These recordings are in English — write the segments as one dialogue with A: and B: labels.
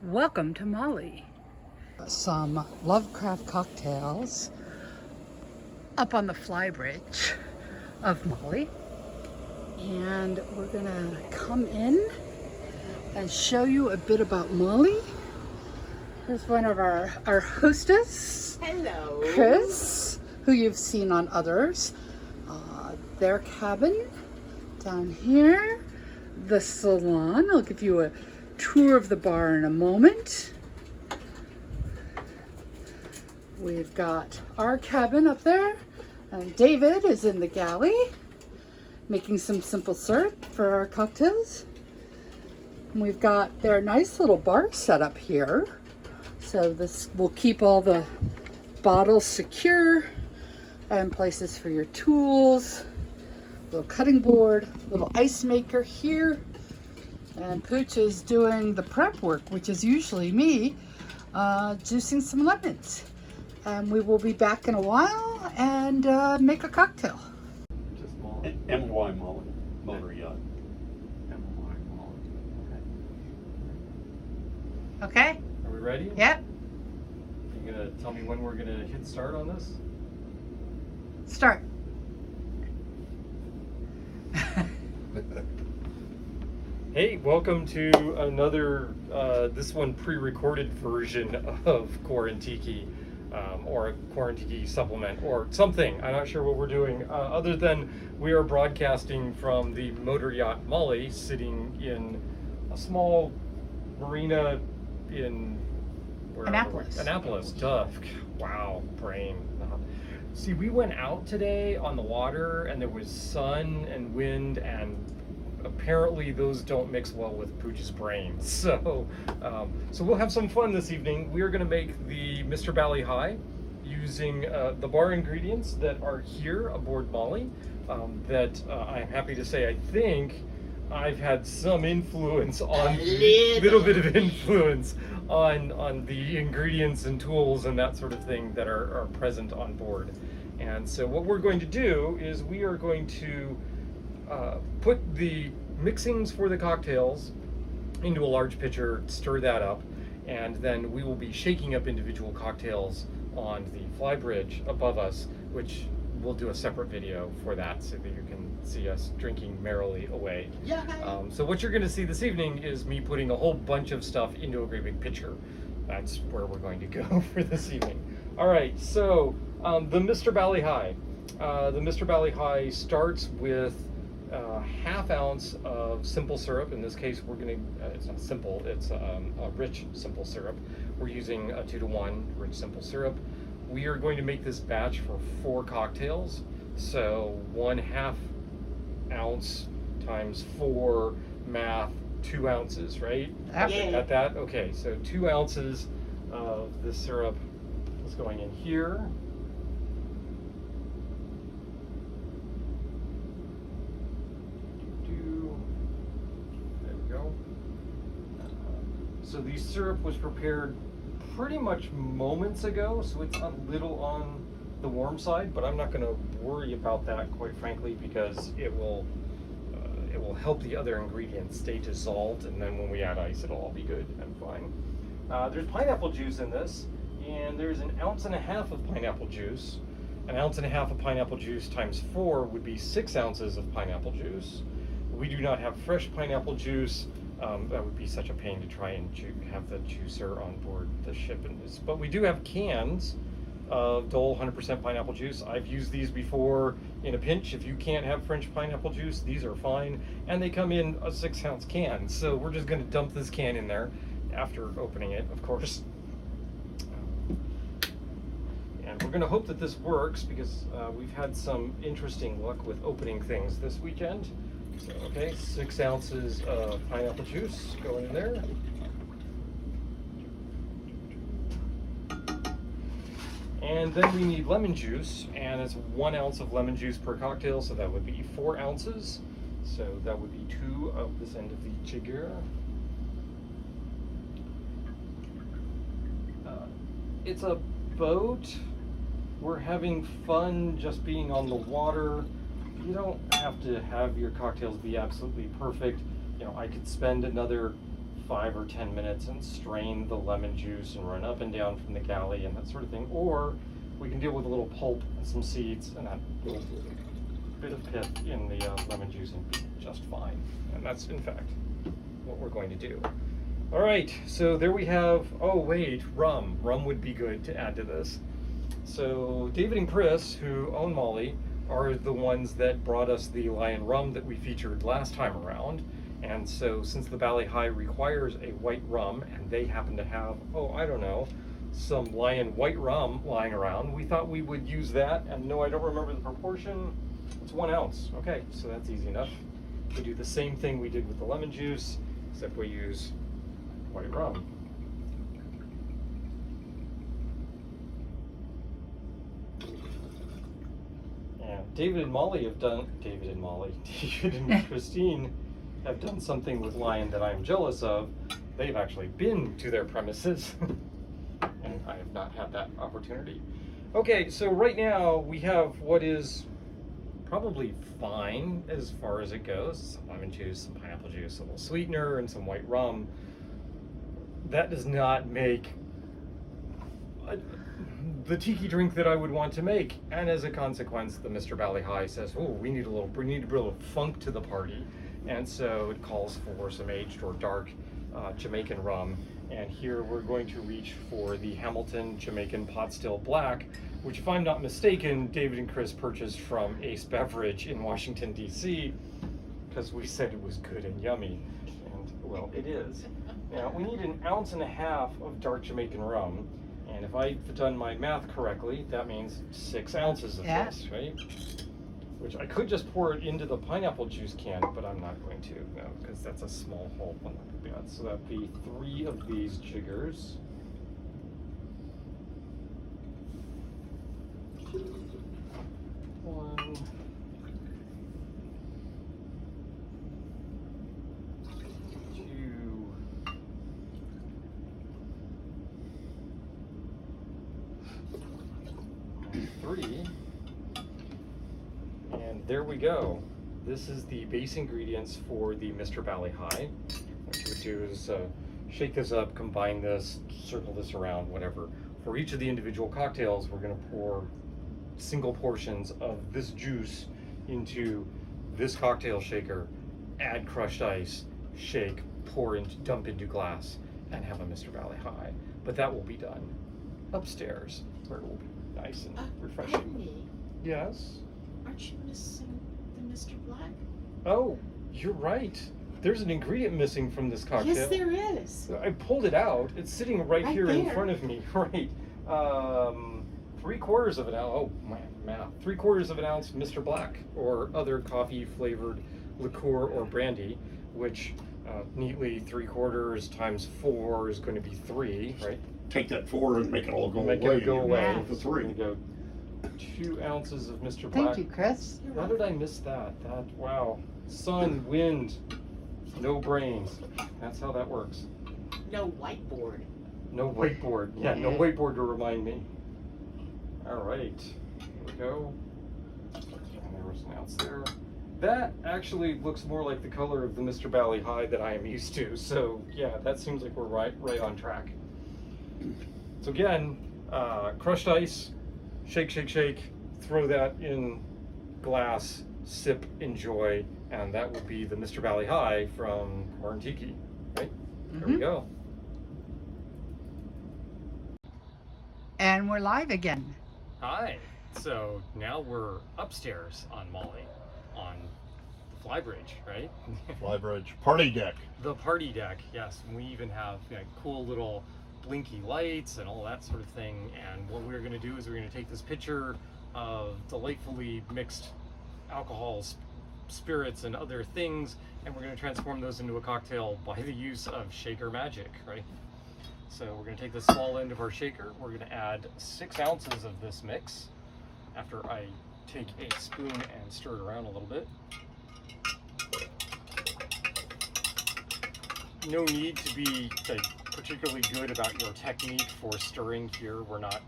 A: Welcome to Mollie. Some Lovecraft cocktails up on the flybridge of Mollie. And we're gonna come in and show you a bit about Mollie. Here's one of our hostess.
B: Hello.
A: Chris, who you've seen on others. Their cabin down here. The salon. I'll give you a tour of the bar in a moment. We've got our cabin up there, and David is in the galley making some simple syrup for our cocktails. And we've got their nice little bar set up here, so this will keep all the bottles secure, and places for your tools, little cutting board, little ice maker here. And Pooch is doing the prep work, which is usually me, juicing some lemons. And we will be back in a while and make a cocktail.
C: Just Mollie. M-Y Mollie. Motor Yacht.
D: M-Y Mollie.
A: Okay?
D: Are we ready?
A: Yep.
D: You gonna tell me when we're gonna hit start on this?
A: Start.
D: Hey, welcome to another, this one pre-recorded version of Quarantiki, or a Quarantiki supplement, or something. I'm not sure what we're doing, other than we are broadcasting from the motor yacht Mollie, sitting in a small marina in...
A: Annapolis.
D: Annapolis, duh. Wow, brain. See, we went out today on the water, and there was sun and wind, and apparently those don't mix well with Pooch's brain. So we'll have some fun this evening. We are going to make the Mr. Bally High using the bar ingredients that are here aboard Mollie. That I'm happy to say, I think I've had some influence on, little bit of influence on the ingredients and tools and that sort of thing that are present on board. And so what we're going to do is we are going to put the mixings for the cocktails into a large pitcher, stir that up, and then we will be shaking up individual cocktails on the flybridge above us, which we'll do a separate video for that so that you can see us drinking merrily away.
B: Yeah.
D: So what you're going to see this evening is me putting a whole bunch of stuff into a great big pitcher. That's where we're going to go for this evening. All right, so the Mr. Bally High. The Mr. Bally High starts with half ounce of simple syrup. In this case, we're going to, it's not simple, it's a rich simple syrup. We're using a 2-to-1 rich simple syrup. We are going to make this batch for 4 cocktails. So 1/2 ounce times 4, math, 2 ounces, right?
A: Yep.
D: Got that? Okay, so 2 ounces of this syrup is going in here. There we go. So the syrup was prepared pretty much moments ago, so it's a little on the warm side, but I'm not going to worry about that, quite frankly, because it will help the other ingredients stay dissolved, and then when we add ice, it'll all be good and fine. There's pineapple juice in this, and there's 1.5 ounces of pineapple juice. 1.5 ounces of pineapple juice times 4 would be 6 ounces of pineapple juice. We do not have fresh pineapple juice. That would be such a pain to try and have the juicer on board the ship. But we do have cans of Dole 100% pineapple juice. I've used these before in a pinch. If you can't have French pineapple juice, these are fine. And they come in a 6-ounce can. So we're just going to dump this can in there after opening it, of course. And we're going to hope that this works because we've had some interesting luck with opening things this weekend. So, okay, 6 ounces of pineapple juice going in there. And then we need lemon juice, and it's 1 ounce of lemon juice per cocktail, so that would be 4 ounces. So that would be 2 of this end of the jigger. It's a boat. We're having fun just being on the water. You don't have to have your cocktails be absolutely perfect. You know, I could spend another 5 or 10 minutes and strain the lemon juice and run up and down from the galley and that sort of thing. Or we can deal with a little pulp and some seeds and that little bit of pith in the lemon juice and be just fine. And that's, in fact, what we're going to do. All right, so there we have, oh wait, rum. Rum would be good to add to this. So David and Chris, who own Mollie, are the ones that brought us the Lion rum that we featured last time around. And so since the Valley High requires a white rum, and they happen to have, oh, I don't know, some Lion white rum lying around, we thought we would use that. And no, I don't remember the proportion. It's 1 ounce. Okay, so that's easy enough. We do the same thing we did with the lemon juice, except we use white rum. And David and Christine have done something with Lion that I'm jealous of. They've actually been to their premises, and I have not had that opportunity. Okay, so right now we have what is probably fine as far as it goes. Some lemon juice, some pineapple juice, a little sweetener, and some white rum. That does not make the tiki drink that I would want to make. And as a consequence, the Mr. Valley High says, oh, we need a little funk to the party. And so it calls for some aged or dark Jamaican rum. And here we're going to reach for the Hamilton Jamaican Pot Still Black, which, if I'm not mistaken, David and Chris purchased from Ace Beverage in Washington, D.C., because we said it was good and yummy. And, well, it is. Now, we need 1.5 ounces of dark Jamaican rum. And if I've done my math correctly, that means 6 ounces of this, right? Which I could just pour it into the pineapple juice can, but I'm not going to, no, because that's a small hole. Well, not too bad. So that'd be 3 of these jiggers. One. Two. 3. And there we go. This is the base ingredients for the Mr. Valley High. What you would do is shake this up, combine this, circle this around, whatever. For each of the individual cocktails, we're going to pour single portions of this juice into this cocktail shaker, add crushed ice, shake, pour into, dump into glass, and have a Mr. Valley High. But that will be done upstairs, where it will be nice and refreshing.
B: Pardon me,
D: Yes?
B: aren't you missing the Mr. Black?
D: Oh, you're right. There's an ingredient missing from this cocktail.
B: Yes, there is.
D: I pulled it out. It's sitting right here in
B: there.
D: front of me. Right. 3/4 of an ounce. Oh, my math. 3/4 of an ounce Mr. Black or other coffee flavored liqueur or brandy, which neatly 3/4 times 4 is going to be 3, right?
C: Take that 4 and make it all go
D: Make
C: away.
D: it go away.
C: With the 3.
D: We're gonna go 2 ounces of Mr. Black.
A: Thank you, Chris.
B: You're
D: How
B: welcome.
D: did I miss that? Wow. Sun, wind, no brains. That's how that works.
B: No whiteboard.
D: No whiteboard. Yeah, no whiteboard to remind me. All right. Here we go. And there was an ounce there. That actually looks more like the color of the Mr. Valley High that I am used to. So yeah, that seems like we're right on track. So again, crushed ice, shake, shake, shake, throw that in glass, sip, enjoy, and that will be the Mr. Valley High from Corn Tiki, right? There we go.
A: And we're live again.
D: Hi. So now we're upstairs on Mollie, on the flybridge, right?
C: Flybridge party deck.
D: The party deck, yes. And we even have cool little blinky lights and all that sort of thing. And what we're going to do is we're going to take this pitcher of delightfully mixed alcohols, spirits, and other things, and we're going to transform those into a cocktail by the use of shaker magic, right? So we're going to take the small end of our shaker. We're going to add 6 ounces of this mix after I take a spoon and stir it around a little bit. No need to be particularly good about your technique for stirring here. We're not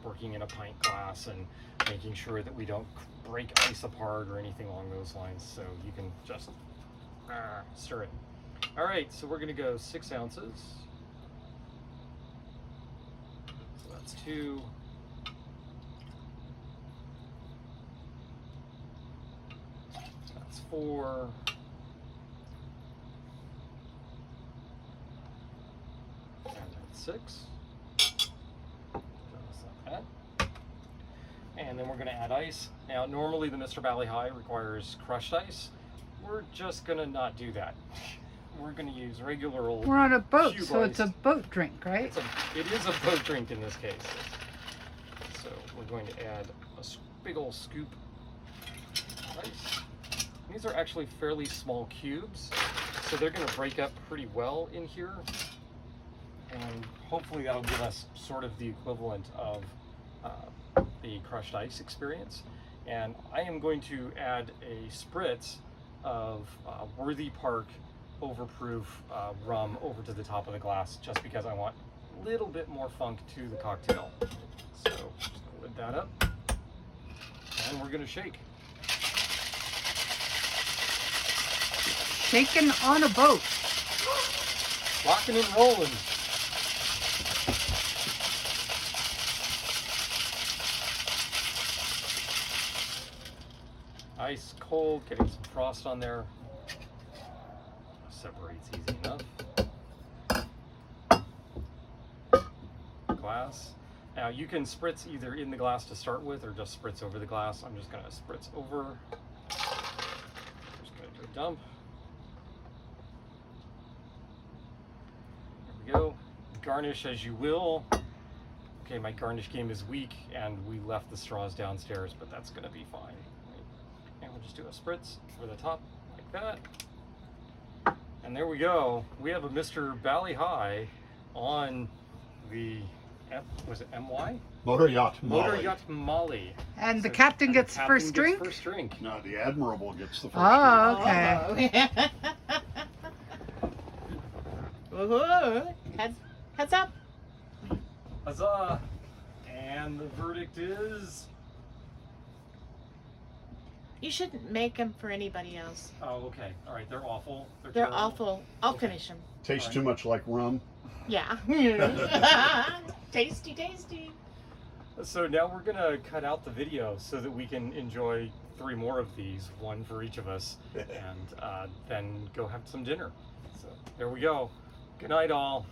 D: working in a pint glass and making sure that we don't break ice apart or anything along those lines. So you can just stir it. All right, so we're gonna go 6 ounces. So that's 2. That's 4. And that's 6. Just like that. And then we're gonna add ice. Now, normally the Mr. Valley High requires crushed ice. We're just gonna not do that. We're gonna use regular old.
A: We're on a boat,
D: cube
A: so it's a
D: ice.
A: boat drink, right?
D: It is a boat drink in this case. So we're going to add a big old scoop of ice. These are actually fairly small cubes, so they're going to break up pretty well in here. And hopefully that'll give us sort of the equivalent of the crushed ice experience. And I am going to add a spritz of Worthy Park overproof rum over to the top of the glass, just because I want a little bit more funk to the cocktail. So just gonna lid that up, and we're gonna shake.
A: Shaking on a boat.
D: Rocking and rolling. Ice cold, getting some frost on there. Separates easy enough. Glass. Now you can spritz either in the glass to start with or just spritz over the glass. I'm just going to spritz over. Just going to do a dump. There we go. Garnish as you will. Okay, my garnish game is weak and we left the straws downstairs, but that's going to be fine. And we'll just do a spritz over the top like that. And there we go. We have a Mr. Valley High on the, was it MY?
C: Motor Yacht
D: Motor
C: Mollie.
D: Yacht Mollie.
A: And the
D: So-
A: captain
D: and
A: gets
D: the captain
A: first drink?
D: First drink.
C: No, the Admirable gets the first
A: Oh,
C: drink.
A: okay.
B: Woohoo. Heads up.
D: Huzzah! And the verdict is...
B: You shouldn't make them for anybody else.
D: Oh, okay. All right, they're awful.
B: They're
D: terrible.
B: awful. I'll
D: Okay.
B: finish them.
C: Tastes too much like rum.
B: Yeah. Tasty, tasty.
D: So now we're gonna cut out the video so that we can enjoy 3 more of these, 1 for each of us, and then go have some dinner. So there we go. Good night, all.